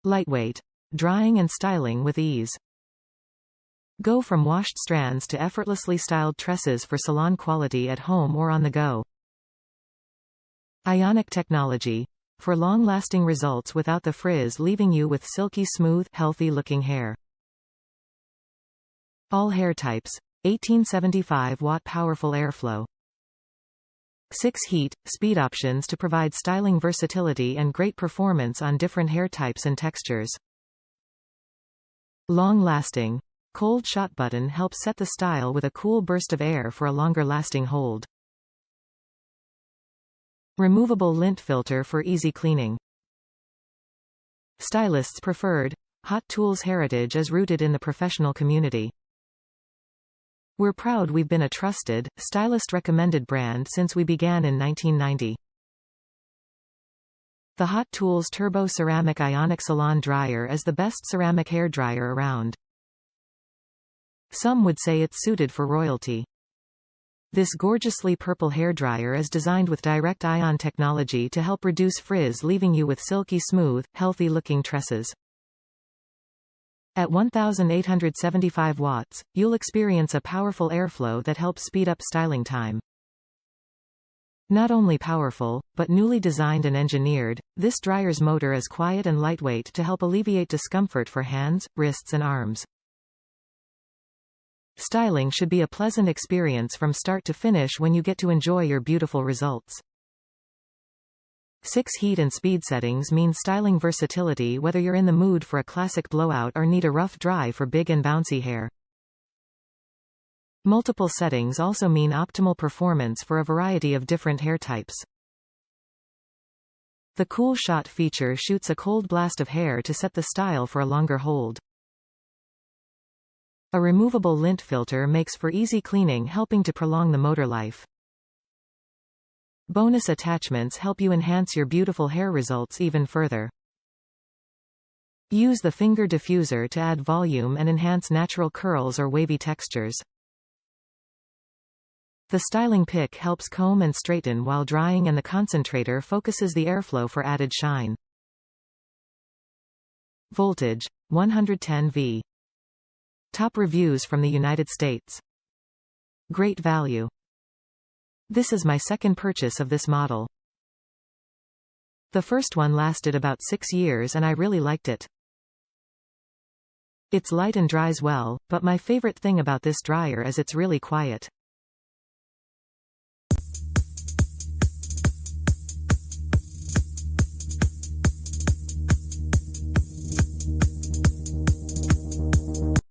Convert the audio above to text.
Lightweight. Drying and styling with ease. Go from washed strands to effortlessly styled tresses for salon quality at home or on the go. IONIC Technology. For long-lasting results without the frizz leaving you with silky smooth, healthy-looking hair. All hair types. 1875-watt powerful airflow. 6 heat, speed options to provide styling versatility and great performance on different hair types and textures. Long-lasting. Cold shot button helps set the style with a cool burst of air for a longer lasting hold. Removable lint filter for easy cleaning. Stylists preferred. Hot Tools heritage is rooted in the professional community. We're proud we've been a trusted, stylist recommended brand since we began in 1990. The Hot Tools Turbo Ceramic Ionic Salon Dryer is the best ceramic hair dryer around. Some would say it's suited for royalty. This gorgeously purple hairdryer is designed with direct ion technology to help reduce frizz, leaving you with silky smooth, healthy-looking tresses. At 1875 watts, you'll experience a powerful airflow that helps speed up styling time. Not only powerful, but newly designed and engineered, this dryer's motor is quiet and lightweight to help alleviate discomfort for hands, wrists and arms. Styling should be a pleasant experience from start to finish when you get to enjoy your beautiful results. 6 heat and speed settings mean styling versatility whether you're in the mood for a classic blowout or need a rough dry for big and bouncy hair. Multiple settings also mean optimal performance for a variety of different hair types. The Cool Shot feature shoots a cold blast of hair to set the style for a longer hold. A removable lint filter makes for easy cleaning, helping to prolong the motor life. Bonus attachments help you enhance your beautiful hair results even further. Use the finger diffuser to add volume and enhance natural curls or wavy textures. The styling pick helps comb and straighten while drying, and the concentrator focuses the airflow for added shine. Voltage. 110 V. Top reviews from the United States. Great value. This is my second purchase of this model. The first one lasted about 6 years and I really liked it. It's light and dries well, but my favorite thing about this dryer is it's really quiet.